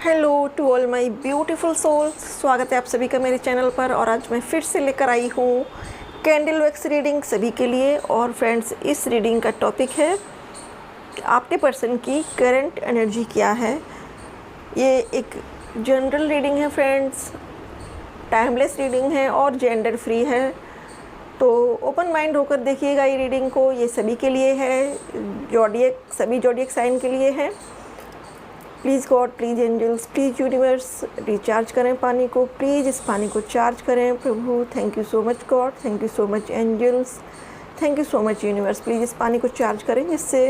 Hello to all my beautiful souls, स्वागत है आप सभी का मेरे चैनल पर। और आज मैं फिर से लेकर आई हूँ कैंडल वैक्स रीडिंग सभी के लिए। और फ्रेंड्स, इस रीडिंग का टॉपिक है आपके पर्सन की करंट एनर्जी क्या है। ये एक जनरल रीडिंग है फ्रेंड्स, टाइमलेस रीडिंग है और जेंडर फ्री है। तो ओपन माइंड होकर देखिएगा ये रीडिंग को। ये सभी के लिए है, सभी जॉडियक साइन के लिए है। Please God, please angels, please universe, recharge करें पानी को। प्लीज़ इस पानी को चार्ज करें प्रभु। Thank you so much God, thank you so much angels, thank you so much universe. Please इस पानी को चार्ज करें जिससे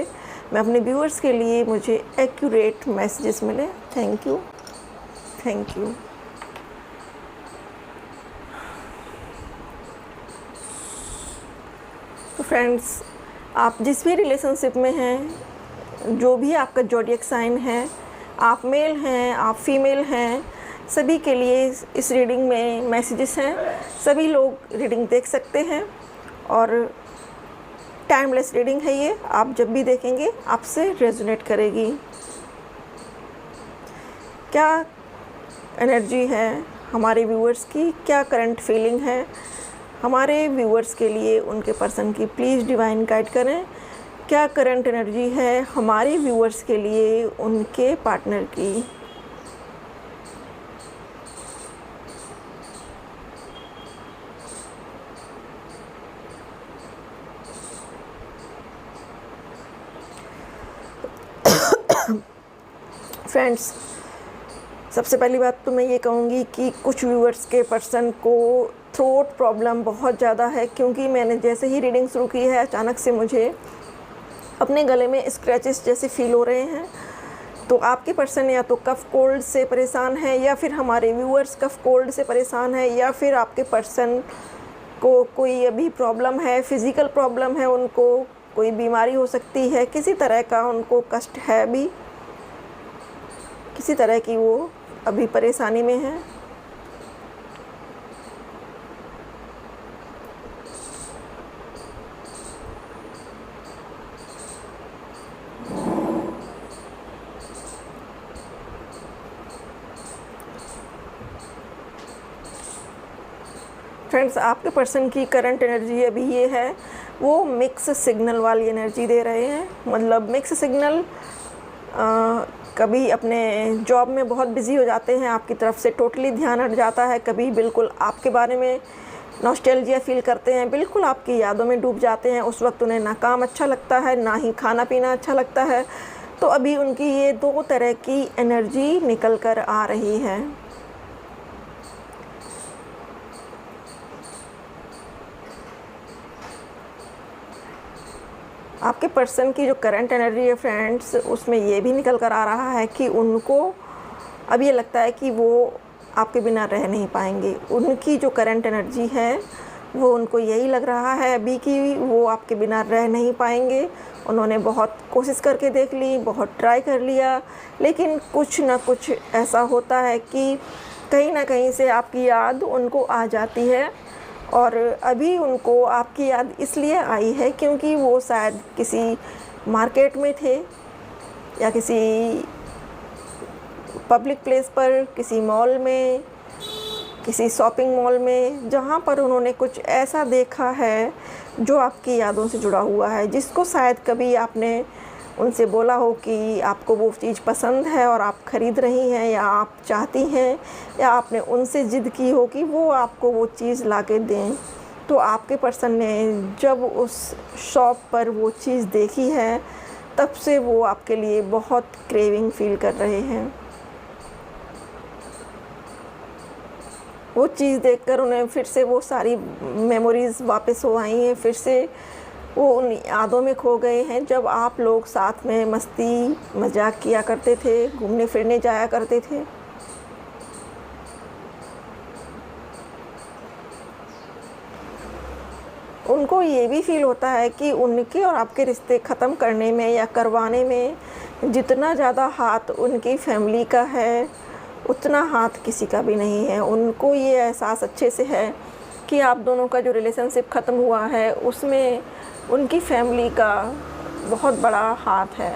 मैं अपने व्यूअर्स के लिए मुझे एक्यूरेट मैसेजेस मिले। Thank you, thank you. तो फ्रेंड्स, आप जिस भी रिलेशनशिप में हैं, जो भी आपका जॉडियक साइन है, आप मेल हैं, आप फीमेल हैं, सभी के लिए इस रीडिंग में मैसेजेस हैं। सभी लोग रीडिंग देख सकते हैं और टाइमलेस रीडिंग है ये। आप जब भी देखेंगे आपसे रेजोनेट करेगी। क्या एनर्जी है हमारे व्यूअर्स की, क्या करंट फीलिंग है हमारे व्यूअर्स के लिए, उनके पर्सन की प्लीज़ डिवाइन गाइड करें। क्या करंट एनर्जी है हमारे व्यूअर्स के लिए उनके पार्टनर की। फ्रेंड्स, सबसे पहली बात तो मैं ये कहूँगी कि कुछ व्यूअर्स के पर्सन को थ्रोट प्रॉब्लम बहुत ज़्यादा है, क्योंकि मैंने जैसे ही रीडिंग शुरू की है अचानक से मुझे अपने गले में स्क्रैचेस जैसे फील हो रहे हैं। तो आपके पर्सन या तो कफ कोल्ड से परेशान है, या फिर हमारे व्यूअर्स कफ कोल्ड से परेशान है, या फिर आपके पर्सन को कोई अभी प्रॉब्लम है, फिज़िकल प्रॉब्लम है, उनको कोई बीमारी हो सकती है, किसी तरह का उनको कष्ट है, अभी किसी तरह की वो अभी परेशानी में है। फ्रेंड्स, आपके पर्सन की करंट एनर्जी अभी ये है, वो मिक्स सिग्नल वाली एनर्जी दे रहे हैं। मतलब मिक्स सिग्नल, कभी अपने जॉब में बहुत बिजी हो जाते हैं, आपकी तरफ से टोटली ध्यान हट जाता है। कभी बिल्कुल आपके बारे में नॉस्टैल्जिया फील करते हैं, बिल्कुल आपकी यादों में डूब जाते हैं। उस वक्त उन्हें ना काम अच्छा लगता है, ना ही खाना पीना अच्छा लगता है। तो अभी उनकी ये दो तरह की एनर्जी निकल कर आ रही है। आपके पर्सन की जो करंट एनर्जी है फ्रेंड्स, उसमें ये भी निकल कर आ रहा है कि उनको अब ये लगता है कि वो आपके बिना रह नहीं पाएंगे। उनकी जो करंट एनर्जी है वो उनको यही लग रहा है अभी कि वो आपके बिना रह नहीं पाएंगे। उन्होंने बहुत कोशिश करके देख ली, बहुत ट्राई कर लिया, लेकिन कुछ ना कुछ ऐसा होता है कि कहीं ना कहीं से आपकी याद उनको आ जाती है। और अभी उनको आपकी याद इसलिए आई है क्योंकि वो शायद किसी मार्केट में थे, या किसी पब्लिक प्लेस पर, किसी मॉल में, किसी शॉपिंग मॉल में, जहाँ पर उन्होंने कुछ ऐसा देखा है जो आपकी यादों से जुड़ा हुआ है, जिसको शायद कभी आपने उनसे बोला हो कि आपको वो चीज़ पसंद है और आप ख़रीद रही हैं, या आप चाहती हैं, या आपने उनसे ज़िद की हो कि वो आपको वो चीज़ ला के दें। तो आपके पर्सन ने जब उस शॉप पर वो चीज़ देखी है, तब से वो आपके लिए बहुत क्रेविंग फील कर रहे हैं। वो चीज़ देखकर उन्हें फिर से वो सारी मेमोरीज़ वापस हो आई हैं। फिर से वो उन यादों में खो गए हैं जब आप लोग साथ में मस्ती मजाक किया करते थे, घूमने फिरने जाया करते थे। उनको ये भी फील होता है कि उनके और आपके रिश्ते ख़त्म करने में या करवाने में जितना ज़्यादा हाथ उनकी फैमिली का है, उतना हाथ किसी का भी नहीं है। उनको ये एहसास अच्छे से है कि आप दोनों का जो रिलेशनशिप ख़त्म हुआ है उसमें उनकी फैमिली का बहुत बड़ा हाथ है।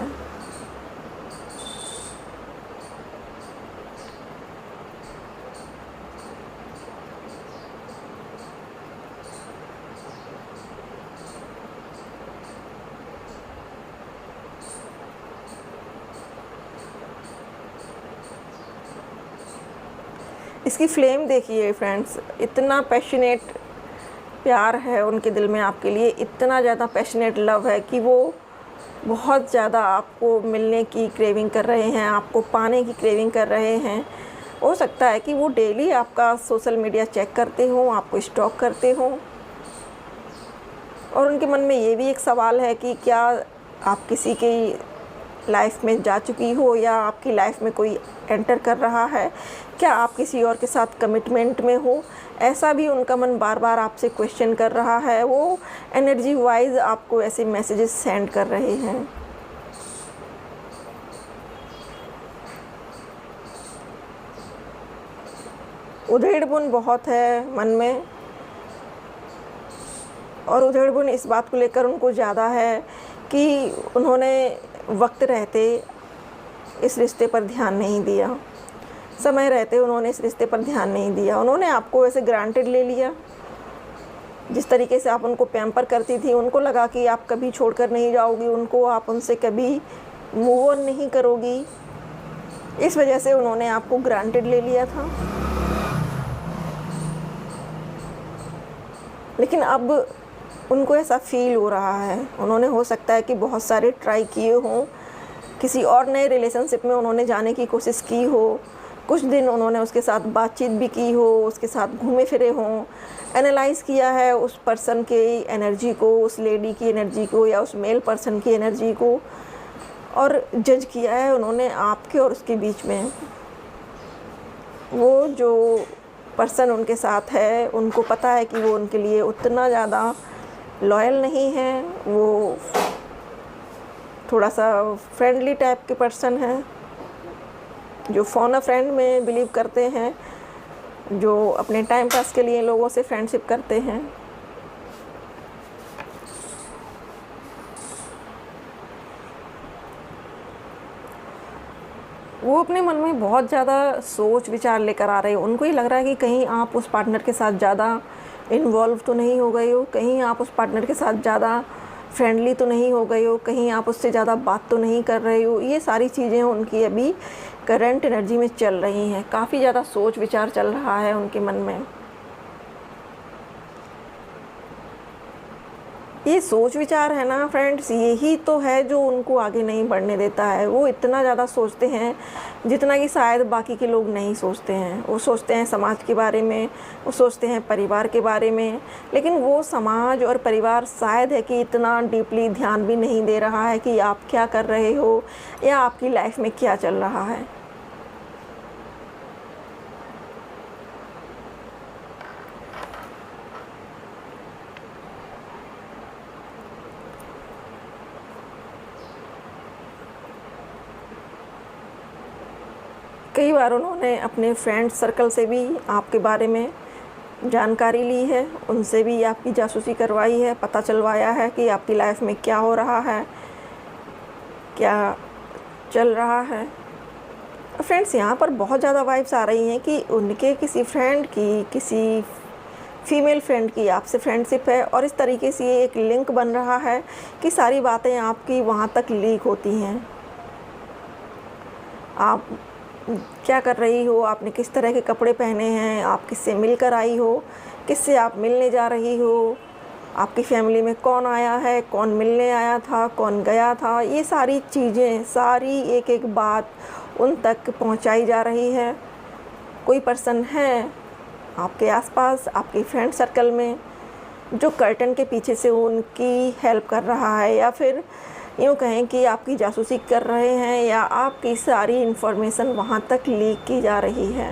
इसकी फ्लेम देखिए फ्रेंड्स, इतना पैशनेट प्यार है उनके दिल में आपके लिए, इतना ज़्यादा पैशनेट लव है कि वो बहुत ज़्यादा आपको मिलने की क्रेविंग कर रहे हैं, आपको पाने की क्रेविंग कर रहे हैं। हो सकता है कि वो डेली आपका सोशल मीडिया चेक करते हों, आपको स्टॉक करते हों, और उनके मन में ये भी एक सवाल है कि क्या आप किसी की लाइफ में जा चुकी हो या आपकी लाइफ में कोई एंटर कर रहा है, क्या आप किसी और के साथ कमिटमेंट में हो। ऐसा भी उनका मन बार बार आपसे क्वेश्चन कर रहा है। वो एनर्जी वाइज आपको ऐसे मैसेजेस सेंड कर रहे हैं। उधेड़बुन बहुत है मन में, और उधेड़बुन इस बात को लेकर उनको ज़्यादा है कि उन्होंने वक्त रहते इस रिश्ते पर ध्यान नहीं दिया, समय रहते उन्होंने इस रिश्ते पर ध्यान नहीं दिया। उन्होंने आपको ऐसे ग्रांटेड ले लिया। जिस तरीके से आप उनको पैम्पर करती थी, उनको लगा कि आप कभी छोड़कर नहीं जाओगी उनको, आप उनसे कभी मूव ऑन नहीं करोगी, इस वजह से उन्होंने आपको ग्रांटेड ले लिया था। लेकिन अब उनको ऐसा फील हो रहा है, उन्होंने हो सकता है कि बहुत सारे ट्राई किए हों, किसी और नए रिलेशनशिप में उन्होंने जाने की कोशिश की हो, कुछ दिन उन्होंने उसके साथ बातचीत भी की हो, उसके साथ घूमे फिरे हों, एनालाइज़ किया है उस पर्सन के एनर्जी को, उस लेडी की एनर्जी को या उस मेल पर्सन की एनर्जी को, और जज किया है उन्होंने आपके और उसके बीच में। वो जो पर्सन उनके साथ है, उनको पता है कि वो उनके लिए उतना ज़्यादा लॉयल नहीं है, वो थोड़ा सा फ्रेंडली टाइप के पर्सन है, जो फ़ोन अ फ्रेंड में बिलीव करते हैं, जो अपने टाइम पास के लिए लोगों से फ्रेंडशिप करते हैं। वो अपने मन में बहुत ज़्यादा सोच विचार लेकर आ रहे हो। उनको ये लग रहा है कि कहीं आप उस पार्टनर के साथ ज़्यादा इन्वॉल्व तो नहीं हो गए हो, कहीं आप उस पार्टनर के साथ ज़्यादा फ्रेंडली तो नहीं हो गए हो, कहीं आप उससे ज़्यादा बात तो नहीं कर रहे हो। ये सारी चीज़ें उनकी अभी करंट एनर्जी में चल रही हैं। काफ़ी ज़्यादा सोच विचार चल रहा है उनके मन में। ये सोच विचार है ना फ्रेंड्स, यही तो है जो उनको आगे नहीं बढ़ने देता है। वो इतना ज़्यादा सोचते हैं जितना कि शायद बाकी के लोग नहीं सोचते हैं। वो सोचते हैं समाज के बारे में, वो सोचते हैं परिवार के बारे में, लेकिन वो समाज और परिवार शायद है कि इतना डीपली ध्यान भी नहीं दे रहा है कि आप क्या कर रहे हो या आपकी लाइफ में क्या चल रहा है। कई बार उन्होंने अपने फ्रेंड सर्कल से भी आपके बारे में जानकारी ली है, उनसे भी आपकी जासूसी करवाई है, पता चलवाया है कि आपकी लाइफ में क्या हो रहा है, क्या चल रहा है। फ्रेंड्स, यहाँ पर बहुत ज़्यादा वाइब्स आ रही हैं कि उनके किसी फ्रेंड की, किसी फीमेल फ्रेंड की आपसे फ्रेंडशिप है, और इस तरीके से ये एक लिंक बन रहा है कि सारी बातें आपकी वहाँ तक लीक होती हैं। आप क्या कर रही हो, आपने किस तरह के कपड़े पहने हैं, आप किससे मिलकर आई हो, किससे आप मिलने जा रही हो, आपकी फैमिली में कौन आया है, कौन मिलने आया था, कौन गया था, ये सारी चीज़ें, सारी एक एक बात उन तक पहुंचाई जा रही है। कोई पर्सन है आपके आसपास, आपके फ्रेंड सर्कल में, जो कर्टन के पीछे से उनकी हेल्प कर रहा है, या फिर यूँ कहें कि आपकी जासूसी कर रहे हैं, या आपकी सारी इन्फॉर्मेशन वहाँ तक लीक की जा रही है।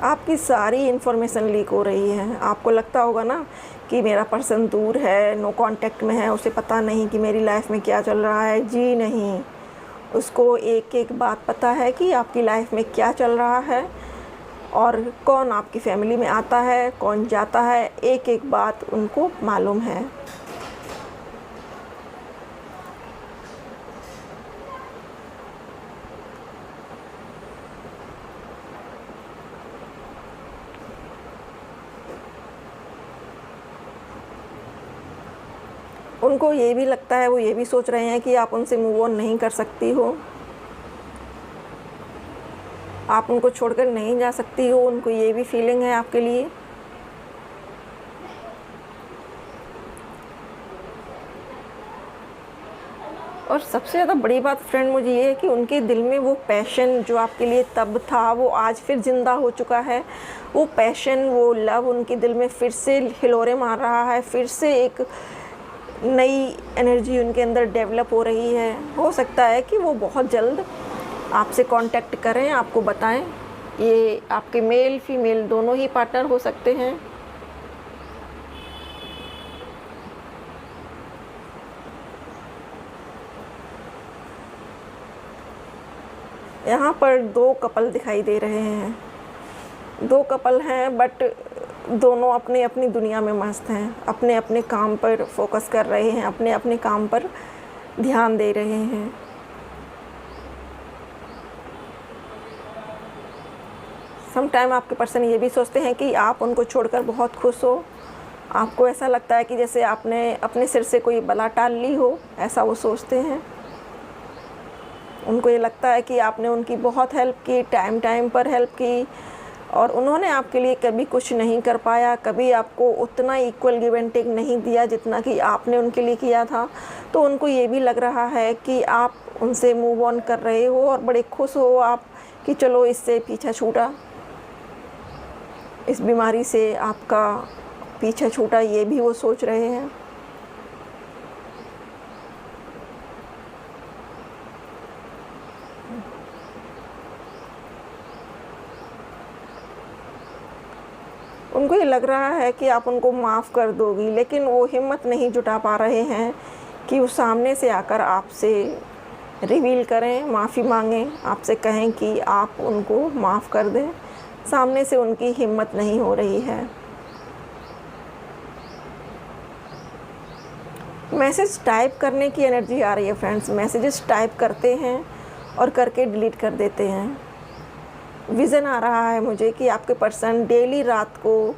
आपकी सारी इन्फॉर्मेशन लीक हो रही है। आपको लगता होगा ना कि मेरा पर्सन दूर है, नो कांटेक्ट में है, उसे पता नहीं कि मेरी लाइफ में क्या चल रहा है। जी नहीं, उसको एक एक बात पता है कि आपकी लाइफ में क्या चल रहा है, और कौन आपकी फैमिली में आता है, कौन जाता है, एक एक बात उनको मालूम है। उनको ये भी लगता है, वो ये भी सोच रहे हैं कि आप उनसे मूव ऑन नहीं कर सकती हो, आप उनको छोड़कर नहीं जा सकती हो, उनको ये भी फीलिंग है आपके लिए। और सबसे ज़्यादा बड़ी बात फ्रेंड मुझे ये है कि उनके दिल में वो पैशन जो आपके लिए तब था वो आज फिर ज़िंदा हो चुका है। वो पैशन, वो लव उनके दिल में फिर से हिलोरे मार रहा है, फिर से एक नई एनर्जी उनके अंदर डेवलप हो रही है। हो सकता है कि वो बहुत जल्द आपसे कांटेक्ट करें, आपको बताएं। ये आपके मेल फीमेल दोनों ही पार्टनर हो सकते हैं। यहाँ पर 2 कपल दिखाई दे रहे हैं। 2 कपल हैं बट दोनों अपनी अपनी दुनिया में मस्त हैं, अपने अपने काम पर फोकस कर रहे हैं, अपने अपने काम पर ध्यान दे रहे हैं। सम टाइम आपके पर्सन ये भी सोचते हैं कि आप उनको छोड़कर बहुत खुश हो। आपको ऐसा लगता है कि जैसे आपने अपने सिर से कोई बला टाल ली हो, ऐसा वो सोचते हैं। उनको ये लगता है कि आपने उनकी बहुत हेल्प की, टाइम टाइम पर हेल्प की, और उन्होंने आपके लिए कभी कुछ नहीं कर पाया, कभी आपको उतना इक्वल गिव एंड टेक नहीं दिया जितना कि आपने उनके लिए किया था। तो उनको ये भी लग रहा है कि आप उनसे मूव ऑन कर रहे हो और बड़े खुश हो आप कि चलो इससे पीछा छूटा, इस बीमारी से आपका पीछा छूटा, ये भी वो सोच रहे हैं। उनको ये लग रहा है कि आप उनको माफ़ कर दोगी, लेकिन वो हिम्मत नहीं जुटा पा रहे हैं कि वो सामने से आकर आपसे रिवील करें, माफ़ी मांगें, आपसे कहें कि आप उनको माफ़ कर दें। सामने से उनकी हिम्मत नहीं हो रही है। मैसेज टाइप करने की एनर्जी आ रही है फ्रेंड्स। मैसेजेस टाइप करते हैं और करके डिलीट कर देते हैं। विज़न आ रहा है मुझे कि आपके पर्सन डेली रात को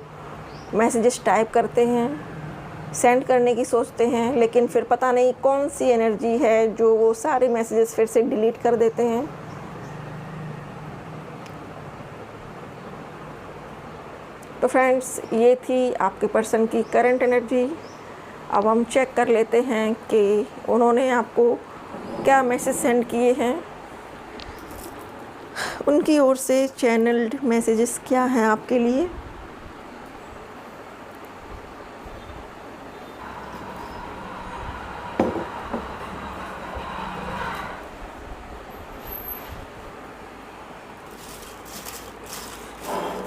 मैसेजेस टाइप करते हैं, सेंड करने की सोचते हैं, लेकिन फिर पता नहीं कौन सी एनर्जी है जो वो सारे मैसेजेस फिर से डिलीट कर देते हैं। तो फ्रेंड्स, ये थी आपके पर्सन की करंट एनर्जी। अब हम चेक कर लेते हैं कि उन्होंने आपको क्या मैसेज सेंड किए हैं। उनकी ओर से चैनल्ड मैसेजेस क्या हैं आपके लिए।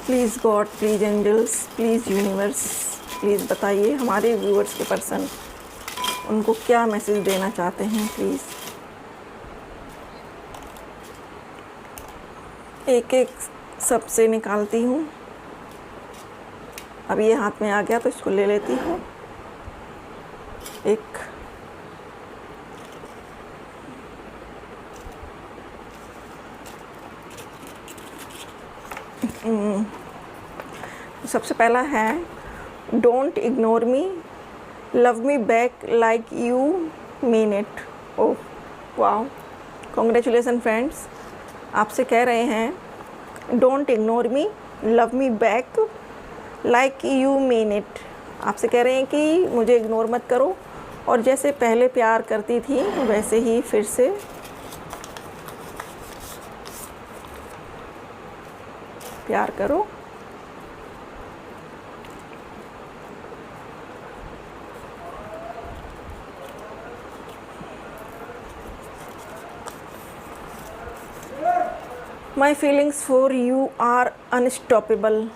Please God, please angels, please universe, please बताइए हमारे व्यूअर्स के पर्सन उनको क्या मैसेज देना चाहते हैं। प्लीज़ एक एक सबसे निकालती हूँ। अब ये हाथ में आ गया तो इसको ले लेती हूँ। एक सबसे पहला है don't ignore me, love me back like you mean it. Oh wow, congratulation friends. आपसे कह रहे हैं don't ignore me, love me back like you mean it. आपसे कह रहे हैं कि मुझे इग्नोर मत करो और जैसे पहले प्यार करती थी वैसे ही फिर से प्यार करो। My feelings for you are unstoppable.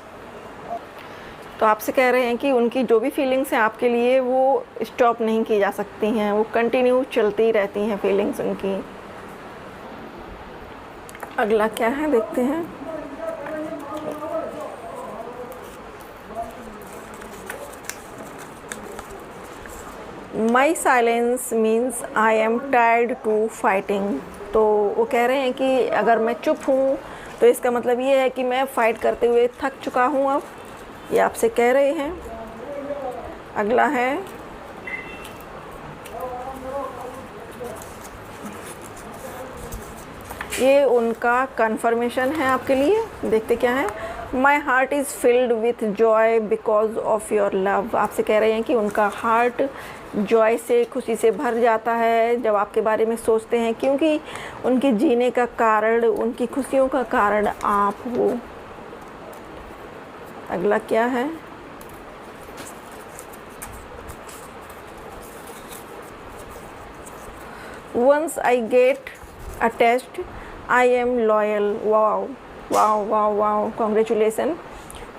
तो आपसे कह रहे हैं कि उनकी जो भी फीलिंग्स हैं आपके लिए वो स्टॉप नहीं की जा सकती हैं, वो कंटिन्यू चलती रहती हैं फीलिंग्स उनकी। अगला क्या है देखते हैं। My silence means I am tired to fighting. तो वो कह रहे हैं कि अगर मैं चुप हूँ तो इसका मतलब ये है कि मैं फ़ाइट करते हुए थक चुका हूँ। अब ये आपसे कह रहे हैं। अगला है ये उनका कन्फर्मेशन है आपके लिए। देखते क्या है। My heart is filled with Joy because of your love. आपसे कह रहे हैं कि उनका हार्ट जॉय से, खुशी से भर जाता है जब आपके बारे में सोचते हैं, क्योंकि उनके जीने का कारण, उनकी खुशियों का कारण आप हो। अगला क्या है। Once I get attached I am loyal. Wow wow wow wow, congratulation.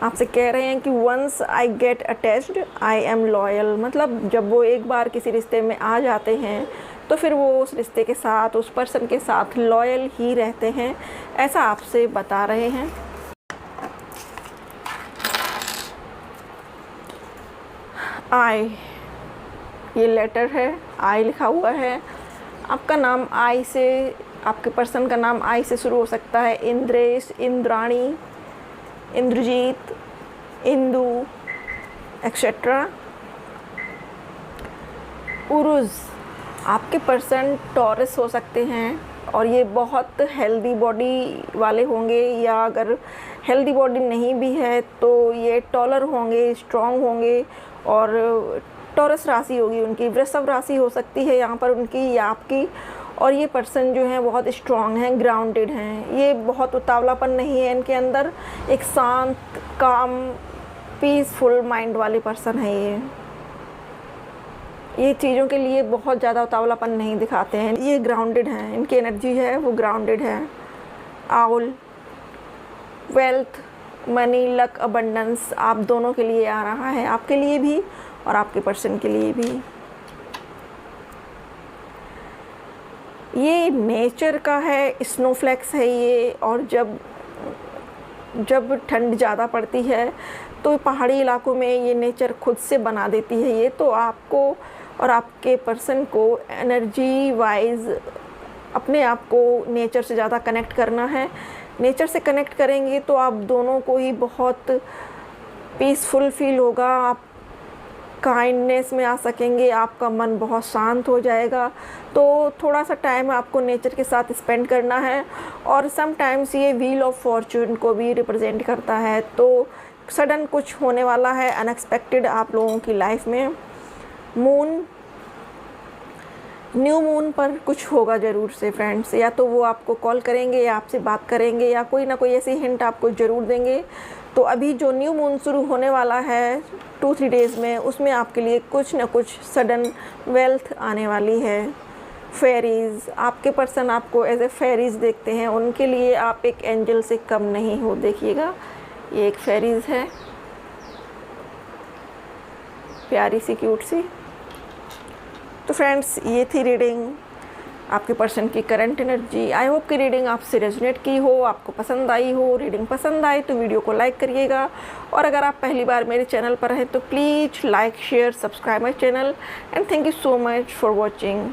आपसे कह रहे हैं कि once I get attached I am loyal, मतलब जब वो एक बार किसी रिश्ते में आ जाते हैं तो फिर वो उस रिश्ते के साथ, उस पर्सन के साथ लॉयल ही रहते हैं, ऐसा आपसे बता रहे हैं। आई, ये लेटर है, आई लिखा हुआ है। आपका नाम आई से, आपके पर्सन का नाम आई से शुरू हो सकता है। इंद्रेश, इंद्राणी, इंद्रजीत, इंदु एक्सेट्रा। उरुज, आपके पर्सन टॉरस हो सकते हैं और ये बहुत हेल्दी बॉडी वाले होंगे, या अगर हेल्दी बॉडी नहीं भी है तो ये टॉलर होंगे, स्ट्रॉन्ग होंगे और टॉरस राशि होगी उनकी। वृषभ राशि हो सकती है यहाँ पर उनकी या आपकी। और ये पर्सन जो हैं बहुत स्ट्रॉन्ग हैं, ग्राउंडेड हैं। ये बहुत उतावलापन नहीं है इनके अंदर, एक शांत, काम, पीसफुल माइंड वाले पर्सन है ये चीज़ों के लिए बहुत ज़्यादा उतावलापन नहीं दिखाते हैं। ये ग्राउंडेड हैं, इनकी एनर्जी है वो ग्राउंडेड है। Owl, wealth, money, luck, abundance आप दोनों के लिए आ रहा है, आपके लिए भी और आपके पर्सन के लिए भी। ये नेचर का है, स्नोफ्लैक्स है ये। और जब ठंड ज़्यादा पड़ती है तो पहाड़ी इलाकों में ये नेचर खुद से बना देती है ये। तो आपको और आपके पर्सन को एनर्जी वाइज अपने आप को नेचर से ज़्यादा कनेक्ट करना है। नेचर से कनेक्ट करेंगे तो आप दोनों को ही बहुत पीसफुल फील होगा, आप काइंडनेस में आ सकेंगे, आपका मन बहुत शांत हो जाएगा। तो थोड़ा सा टाइम आपको नेचर के साथ स्पेंड करना है। और समटाइम्स ये व्हील ऑफ फॉर्चून को भी रिप्रेजेंट करता है। तो सडन कुछ होने वाला है, अनएक्सपेक्टेड आप लोगों की लाइफ में। मून, न्यू मून पर कुछ होगा ज़रूर से फ्रेंड्स, या तो वो आपको कॉल करेंगे या आपसे बात करेंगे या कोई ना कोई ऐसी हिंट आपको ज़रूर देंगे। तो अभी जो न्यू मून शुरू होने वाला है 2-3 डेज़ में, उसमें आपके लिए कुछ ना कुछ सडन वेल्थ आने वाली है। फेरीज़, आपके पर्सन आपको एज ए फेरीज़ देखते हैं, उनके लिए आप एक एंजल से कम नहीं हो। देखिएगा ये एक फेरीज़ है, प्यारी सी, क्यूट सी। तो फ्रेंड्स ये थी रीडिंग, आपके पर्सन की करंट एनर्जी। आई होप कि रीडिंग आपसे रेजोनेट की हो, आपको पसंद आई हो। रीडिंग पसंद आई तो वीडियो को लाइक करिएगा, और अगर आप पहली बार मेरे चैनल पर हैं तो please like, share, subscribe my channel, and thank you so much for watching.